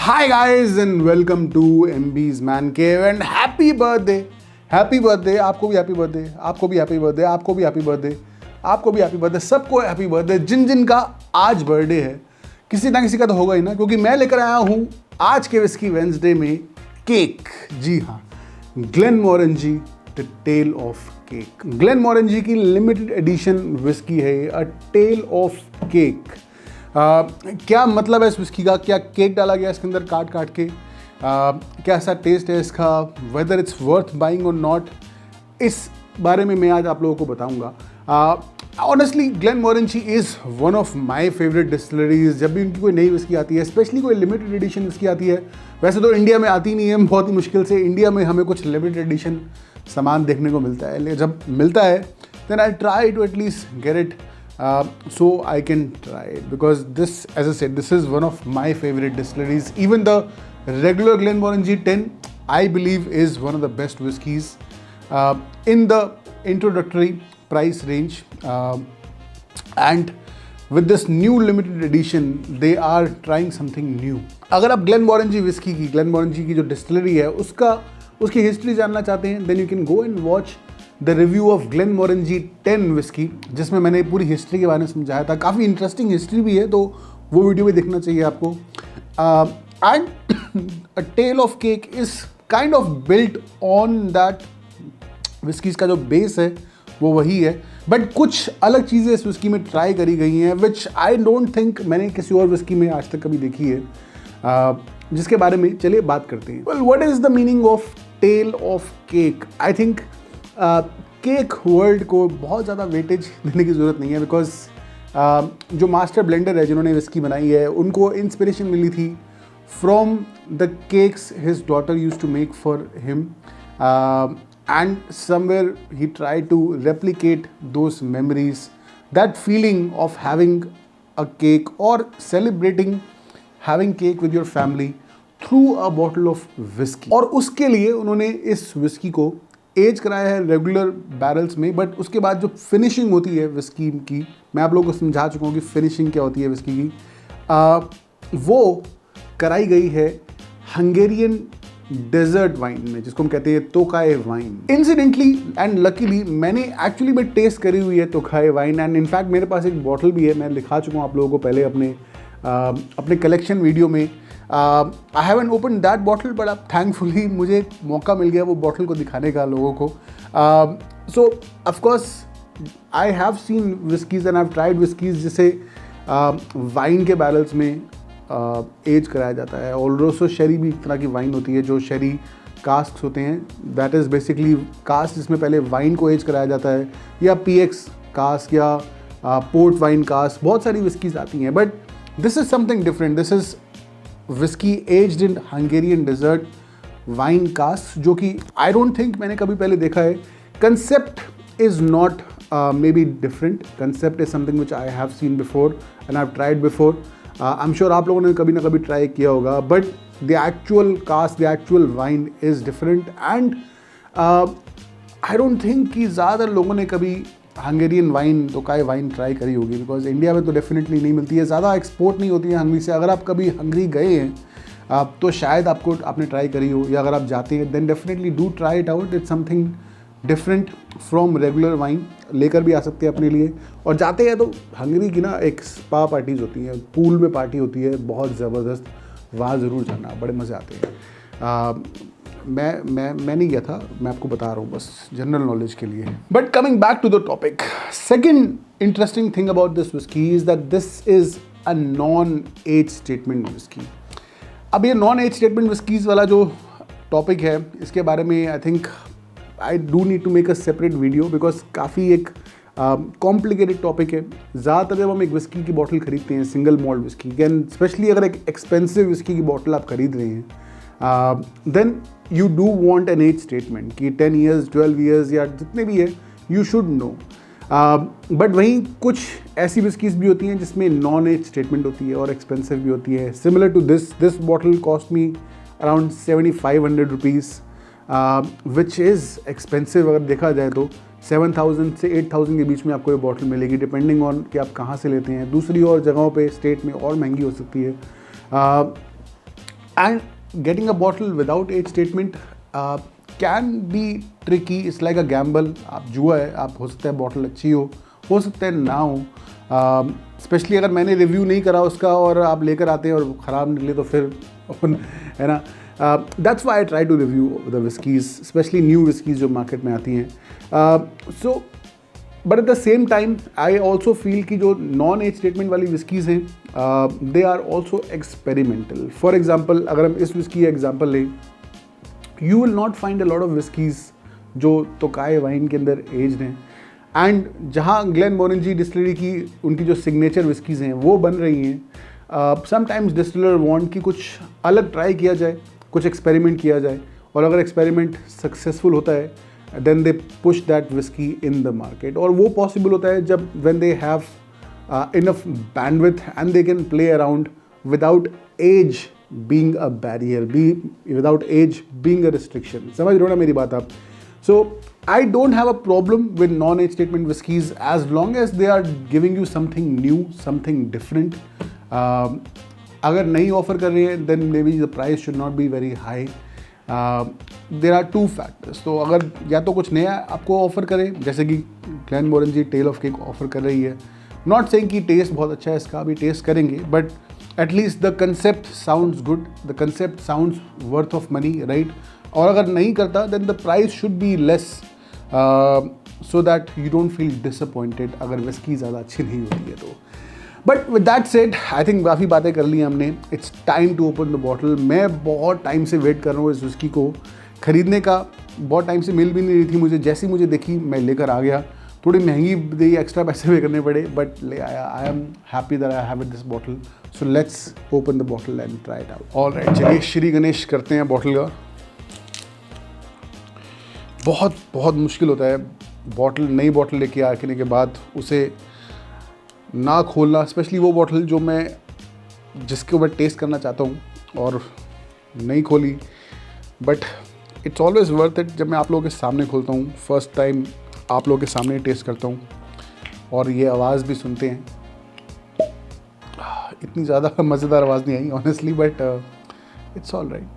Hi guys and welcome to MB's Man Cave and happy birthday. Happy birthday आपको भी, happy birthday आपको भी, happy birthday आपको भी, हैप्पी बर्थडे आपको भी, हैप्पी बर्थडे सबको हैप्पी बर्थडे जिन जिन का आज बर्थडे है। किसी ना किसी का तो होगा ही ना, क्योंकि मैं लेकर आया हूँ आज के विस्की वेंसडे में केक। जी हाँ, ग्लेनमॉरेंजी द टेल ऑफ केक। ग्लेनमॉरेंजी की लिमिटेड एडिशन विस्की है ये, अ टेल ऑफ केक। क्या मतलब है इस विस्की का? क्या केक डाला गया इसके अंदर काट काट के? कैसा टेस्ट है इसका? वेदर इट्स वर्थ बाइंग और नॉट, इस बारे में मैं आज आप लोगों को बताऊंगा। Honestly Glenmorangie is one of my favourite distilleries. जब भी उनकी कोई नई विस्की आती है, स्पेशली कोई लिमिटेड एडिशन विस्की आती है, वैसे तो इंडिया में आती नहीं है, बहुत ही मुश्किल से इंडिया में हमें कुछ लिमिटेड एडिशन सामान देखने को मिलता है। लेकिन जब मिलता है then I try to at least get it so I can try it because this, as I said, this is one of my favorite distilleries. Even the regular Glenmorangie 10, I believe, is one of the best whiskies in the introductory price range. And with this new limited edition, they are trying something new. अगर आप Glenmorangie whiskey की, Glenmorangie की जो distillery है उसकी history जानना चाहते हैं, then you can go and watch the review of Glenmorangie 10 whisky, जिसमें मैंने पूरी हिस्ट्री के बारे में समझाया था। काफ़ी इंटरेस्टिंग हिस्ट्री भी है, तो वो वीडियो भी देखना चाहिए आपको। And a tale of cake is kind of built on that whiskies का जो बेस है वो वही है, बट कुछ अलग चीज़ें इस विस्की में ट्राई करी गई हैं विच आई डोंट थिंक मैंने किसी और विस्की में आज तक कभी देखी है, जिसके बारे में चलिए बात करते हैं। Well, what is the meaning of tale of cake? I think cake world को बहुत ज़्यादा वेटेज देने की ज़रूरत नहीं है, बिकॉज जो मास्टर ब्लेंडर है जिन्होंने विस्की बनाई है, उनको इंस्पिरेशन मिली थी from the cakes his daughter used to make for him, and somewhere he try to replicate those memories, that feeling of having a cake और celebrating having cake with your family through a bottle of whisky. और उसके लिए उन्होंने इस whisky को as कराया है regular barrels में, बट उसके बाद जो फिनिशिंग होती है विस्की की, मैं आप लोगों को समझा चुका हूँ कि फिनिशिंग क्या होती है विस्की की, वो कराई गई है हंगेरियन डेजर्ट वाइन में, जिसको हम कहते हैं तोकाई वाइन। इंसिडेंटली एंड लकीली मैंने एक्चुअली में टेस्ट करी हुई है तोकाई वाइन, एंड इनफैक्ट मेरे पास एक बॉटल भी है, मैं दिखा चुका हूँ आप लोगों को पहले अपने कलेक्शन वीडियो में। I haven't open that bottle, but अब थैंकफुली मुझे मौका मिल गया वो बॉटल को दिखाने का लोगों को। So of course I have scene whiskies and I have tried whiskies जिसे वाइन के बैरल्स में एज कराया जाता है। ओल्रोसो शेरी भी एक तरह की वाइन होती है, जो शेरी कास्क होते हैं, दैट इज़ बेसिकली कास्क जिसमें पहले वाइन को एज कराया जाता है, या PX कास्क या पोर्ट वाइन कास्क, बहुत सारी विस्कीज़ आती हैं, but this is something different. This is whisky aged in Hungarian dessert wine cask, जो कि आई डोंट थिंक मैंने कभी पहले देखा है। Concept is not may be different, concept is something which I have seen before and I have tried before. I am sure आप लोगों ने कभी ना कभी ट्राई किया होगा, but the actual cask, the actual wine is different, and I don't think कि ज़्यादा लोगों ने कभी Hungarian wine Tokaji wine try करी होगी, बिकॉज इंडिया में तो डेफिनेटली नहीं मिलती है, ज़्यादा एक्सपोर्ट नहीं होती है हंगरी से। अगर आप कभी हंगरी गए हैं तो शायद आपने ट्राई करी हो, या अगर आप जाते हैं then definitely do try it out. It's something different from regular wine, लेकर भी आ सकते हैं अपने लिए। और जाते हैं तो हंगरी की ना एक स्पा पार्टीज़ होती हैं, पूल में पार्टी होती है बहुत ज़बरदस्त, वहाँ ज़रूर जाना, बड़े मज़े आते हैं। मैं नहीं गया था, मैं आपको बता रहा हूँ बस जनरल नॉलेज के लिए। But coming back to the topic, second interesting thing about this whisky is that this is a non age statement whisky. अब ये नॉन एज स्टेटमेंट विस्कीज़ वाला जो टॉपिक है, इसके बारे में I think I do need to make a separate video, because काफ़ी एक कॉम्प्लिकेटेड टॉपिक है। ज़्यादातर जब हम एक विस्की की बॉटल खरीदते हैं, single malt whisky, and specially अगर एक एक्सपेंसिव विस्की की बॉटल आप खरीद रहे हैं, then you do want an age statement कि 10 ईयर्स 12 ईयर्स या जितने भी है, यू शुड नो। बट वहीं कुछ ऐसी विस्कीज़ भी होती हैं जिसमें नॉन एज स्टेटमेंट होती है और एक्सपेंसिव भी होती है। Similar to this bottle cost me around 7500 rupees, which is expensive. अगर देखा जाए तो 7000 से 8000 के बीच में आपको ये बॉटल मिलेगी, डिपेंडिंग ऑन कि आप कहाँ से लेते हैं। दूसरी और जगहों पे स्टेट में और महंगी हो सकती है। And getting a bottle without age statement can be tricky. It's like a gamble. आप जुआ है, आप हो सकता है बॉटल अच्छी हो सकता है ना हो, स्पेशली अगर मैंने रिव्यू नहीं करा उसका और आप लेकर आते हैं और ख़राब निकले तो फिर है ना. That's why I try to review the whiskies, specially new whiskies जो मार्केट में आती हैं. So but at the same time I also feel कि जो नॉन एज स्टेटमेंट वाली विस्कीज़ हैं they are also experimental. For example अगर हम इस विस्की का एग्जाम्पल लें, you will not find a lot of whiskies जो तोकाई वाइन के अंदर एज्ड हैं. एंड जहाँ ग्लेनमोरेंजी डिस्टिलरी की उनकी जो सिग्नेचर विस्कीज़ हैं वो बन रही हैं, समटाइम्स डिस्टिलर वांट कि कुछ अलग ट्राई किया जाए, कुछ एक्सपेरिमेंट किया जाए, और अगर एक्सपेरिमेंट सक्सेसफुल होता है then they push that whiskey in the market. और वो possible होता है जब when they have enough bandwidth and they can play around without age being a barrier, without age being a restriction. समझ रहे हो ना मेरी बात आप? So I don't have a problem with non-age statement whiskies as long as they are giving you something new, something different. अगर नहीं offer कर रही है then maybe the price should not be very high. There are two factors. तो अगर या तो कुछ नया आपको ऑफर करें, जैसे कि ग्लेनमोरेंजी टेल ऑफ केक ऑफर कर रही है, नॉट सेइंग कि टेस्ट बहुत अच्छा है, इसका भी टेस्ट करेंगे, but at least the concept sounds good, the concept sounds worth of money, right. और अगर नहीं करता then the price should be less so that you don't feel disappointed अगर विस्की ज़्यादा अच्छी नहीं होती है तो. But with that said I think काफ़ी बातें कर ली हमने. It's time to open the bottle. मैं बहुत टाइम से वेट कर रहा हूँ इस विस्की को ख़रीदने का. बहुत टाइम से मिल भी नहीं रही थी मुझे, जैसी मुझे देखी मैं लेकर आ गया. थोड़ी महंगी दी, एक्स्ट्रा पैसे पे करने पड़े, बट ले आया. I am happy that I have this bottle. So let's open the bottle and try it out. All right, चलिए श्री गणेश करते हैं बॉटल का. बहुत बहुत मुश्किल होता है बॉटल, नई बॉटल लेके आने के बाद उसे ना खोलना, स्पेशली वो बॉटल जो मैं जिसके मैं टेस्ट करना चाहता हूँ और नहीं खोली. But it's always worth it जब मैं आप लोगों के सामने खोलता हूँ. फर्स्ट टाइम आप लोगों के सामने टेस्ट करता हूँ और ये आवाज़ भी सुनते हैं. इतनी ज़्यादा मज़ेदार आवाज़ नहीं I honestly, but it's all right.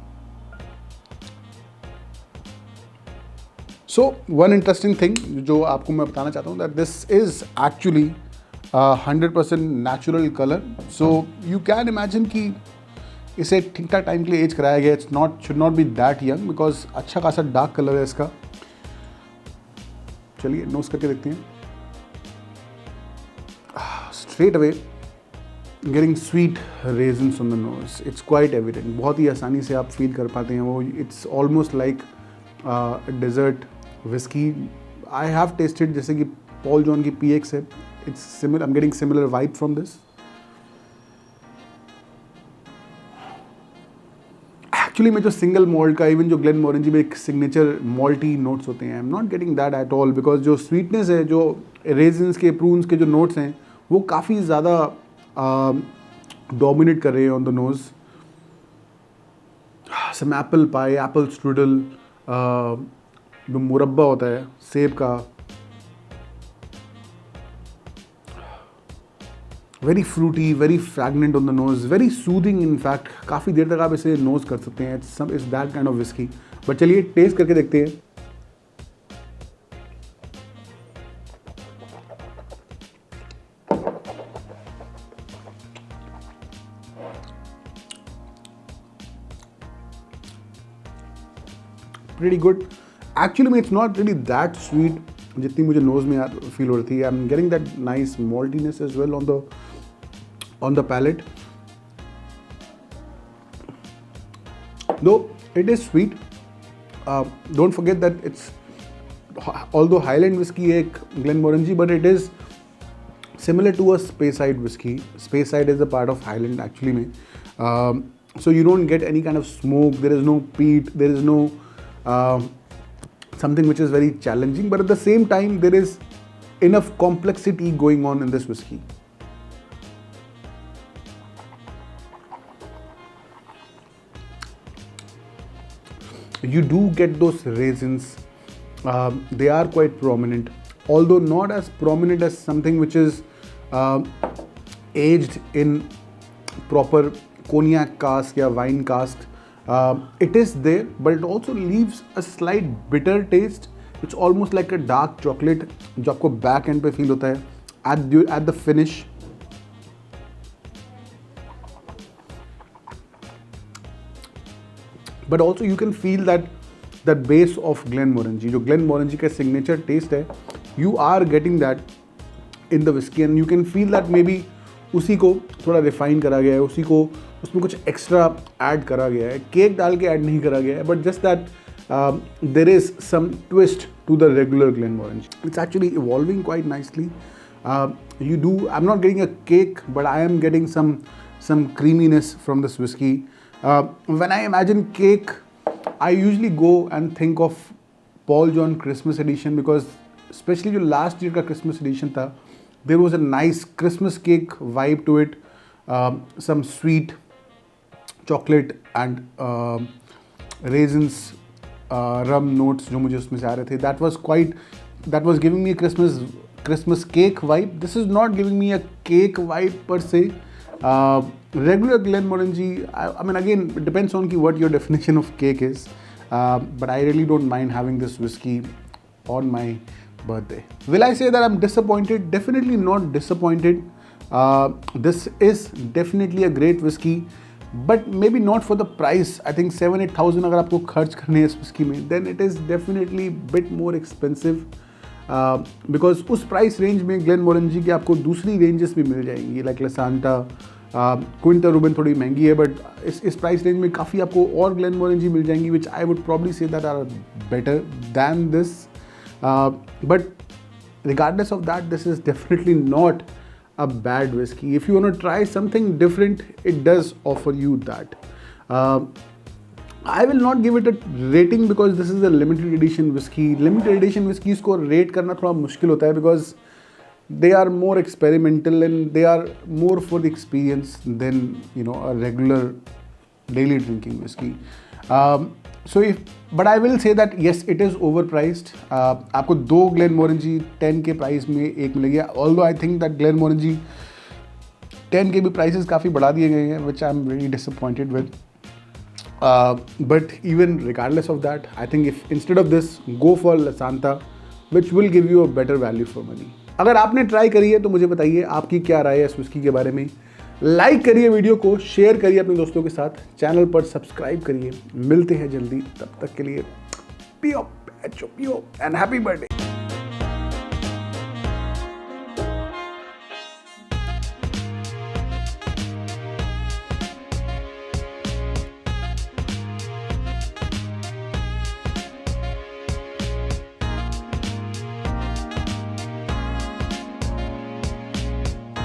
So one interesting thing जो आपको मैं बताना चाहता हूँ, that this is actually 100% natural colour. So you can imagine कि इसे ठीक ठाक टाइम के लिए एज कराया गया. It's not should not be that young because अच्छा खासा डार्क कलर है इसका. चलिए नोज करके देखते हैं. Straight away getting sweet raisins on the nose. It's quite evident. बहुत ही आसानी से आप फील कर पाते हैं वो. It's almost like dessert whisky. I have tested जैसे कि पॉल जॉन की PX है. It's similar. I'm getting similar vibe from this. Actually मैं जो सिंगल मॉल्ट का, इवन जो ग्लेनमोरेंजी में एक सिग्नेचर मॉल्टी नोट्स होते हैं, I am not getting that at all. Because जो स्वीटनेस है, जो रेजिन्स के, प्रून्स के जो नोट्स हैं, वो काफ़ी ज़्यादा डोमिनेट कर रहे हैं on the nose. Some apple pie, apple strudel, जो मुरब्बा होता है सेब का, very fruity, very fragrant on the nose, very soothing. In fact काफ़ी देर तक आप इसे नोज कर सकते हैं. It's that kind of whisky. But चलिए टेस्ट करके देखते हैं. Pretty good. एक्चुअली में it's not really that sweet जितनी मुझे नोज में फील हो रही थी. I am getting that nice maltiness as well on the palate. Though it is sweet, don't forget that it's, although Highland whiskey एक Glenmorangie, but it is similar to a Speyside whiskey. Speyside is a part of Highland actually में. So you don't get any kind of smoke. There is no peat. There is no something which is very challenging. But at the same time, there is enough complexity going on in this whiskey. You do get those raisins. They are quite prominent, although not as prominent as something which is aged in proper cognac cask या wine cask. It is there, but it also leaves a slight bitter taste. It's almost like a dark chocolate जो आपको back end पे feel होता है at the finish. But also you can feel that base of Glenmorangie, जो Glenmorangie का signature taste है, you are getting that in the whiskey and you can feel that maybe उसी को थोड़ा refine करा गया है, उसी को उसमें कुछ extra add करा गया है, केक डाल के add नहीं करा गया है, but just that there is some twist to the regular Glenmorangie. It's actually evolving quite nicely. I'm not getting a cake, but I am getting some creaminess from this whiskey. When I imagine cake, I usually go and think of Paul John Christmas edition, because especially जो last year का Christmas edition था, there was a nice Christmas cake vibe to it, some sweet chocolate and raisins, rum notes जो मुझे उसमें से आ रहे थे. That was giving me a Christmas cake vibe. This is not giving me a cake vibe per se. Regular Glenmorangie, I mean, again, it depends on what your definition of cake is, but I really don't mind having this whiskey on my birthday. Will I say that I'm disappointed? Definitely not disappointed. This is definitely a great whiskey, but maybe not for the price. I think 7,000-8,000 अगर आपको खर्च करने हैं इस whiskey में, then it is definitely bit more expensive. Because उस price range में Glenmorangie की आपको दूसरी रेंजेस भी मिल जाएंगी, लाइक लसांटा, क्विंटा रूबन थोड़ी महंगी है, बट इस प्राइस रेंज में काफ़ी आपको और Glenmorangie मिल जाएंगी, which I would probably say that are better than this. But regardless of that, this is definitely not a bad whiskey. If you want to try something different, it does offer you that. I will not give it a rating because this is a limited edition whiskey. Limited edition whiskeys को rate करना थोड़ा मुश्किल होता है because they are more experimental and they are more for the experience than a regular daily drinking whiskey. But I will say that yes, it is overpriced. आपको 2 Glenmorangie 10 के price में एक मिलेगी. Although I think that Glenmorangie 10 के भी prices काफ़ी बढ़ा दिए गए हैं, which I am very disappointed with. But even regardless of that, I think if instead of this, go for Lasanta, which will give you a better value for money. अगर आपने try करी है तो मुझे बताइए आपकी क्या राय है इस whiskey के बारे में. लाइक करिए वीडियो को, शेयर करिए अपने दोस्तों के साथ, चैनल पर सब्सक्राइब करिए. मिलते हैं जल्दी, तब तक के लिए पियो एंड हैप्पी बर्थडे.